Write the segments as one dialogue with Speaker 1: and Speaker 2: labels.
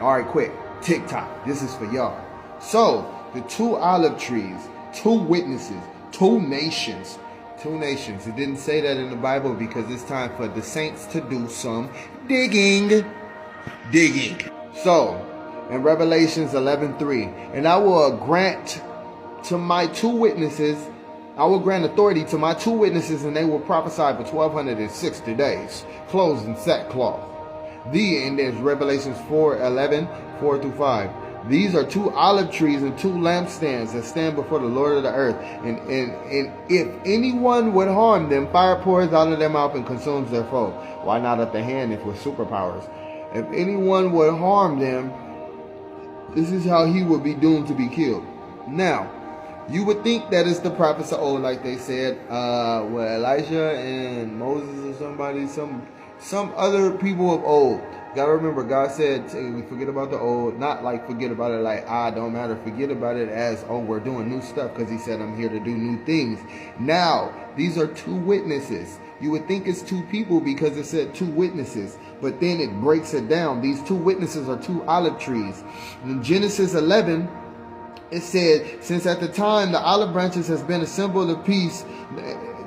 Speaker 1: All right, quick. TikTok. This is for y'all. So, the 2 olive trees, 2 witnesses, 2 nations. 2 nations. It didn't say that in the Bible because it's time for the saints to do some digging. So, in Revelations 11:3, and I will grant to my 2 witnesses, I will grant authority to my 2 witnesses, and they will prophesy for 1260 days, clothed in sackcloth. And there's Revelations 4:11, 4-5. These are 2 olive trees and 2 lampstands that stand before the Lord of the earth. And if anyone would harm them, fire pours out of their mouth and consumes their foe. Why not at the hand if with superpowers? If anyone would harm them, this is how he would be doomed to be killed. Now, you would think that it's the prophets of old, like they said, Elijah and Moses or somebody, some other people of old. Gotta remember, God said, forget about the old. Not like forget about it like, don't matter. Forget about it as, we're doing new stuff, because he said, I'm here to do new things. Now, these are 2 witnesses. You would think it's 2 people because it said 2 witnesses. But then it breaks it down. These 2 witnesses are 2 olive trees. In Genesis 11, it said, since at the time the olive branches has been a symbol of peace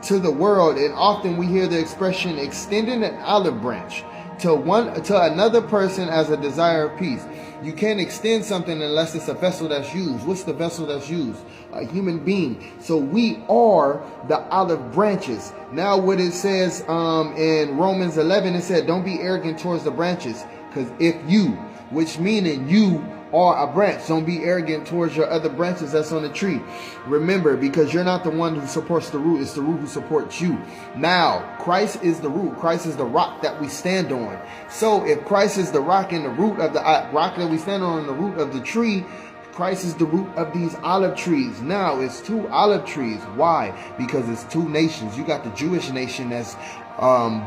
Speaker 1: to the world, and often we hear the expression extending an olive branch to another person as a desire of peace. You can't extend something unless it's a vessel that's used. What's the vessel that's used? A human being. So we are the olive branches. Now what it says in Romans 11, it said, don't be arrogant towards the branches, because if you, which meaning you are a branch, don't be arrogant towards your other branches that's on the tree. Remember, because you're not the one who supports the root, it's the root who supports you. Now, Christ is the root. Christ is the rock that we stand on. So if Christ is the rock and the root of the rock that we stand on, the root of the tree, Christ is the root of these olive trees. Now, it's 2 olive trees. Why? Because it's 2 nations. You got the Jewish nation that's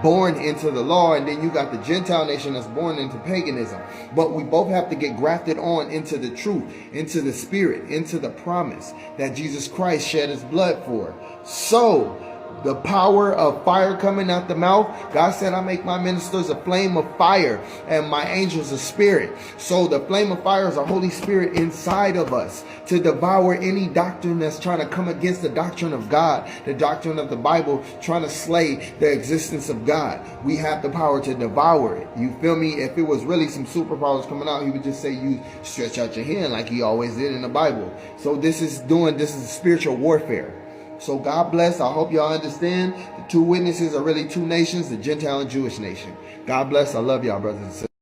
Speaker 1: born into the law, and then you got the Gentile nation that's born into paganism. But we both have to get grafted on into the truth, into the spirit, into the promise that Jesus Christ shed his blood for. So, the power of fire coming out the mouth. God said, I make my ministers a flame of fire and my angels a spirit. So the flame of fire is a Holy Spirit inside of us to devour any doctrine that's trying to come against the doctrine of God, the doctrine of the Bible, trying to slay the existence of God. We have the power to devour it. You feel me? If it was really some superpowers coming out, he would just say, you stretch out your hand like he always did in the Bible. So this is spiritual warfare. So God bless. I hope y'all understand. The 2 witnesses are really 2 nations, the Gentile and Jewish nation. God bless. I love y'all, brothers and sisters.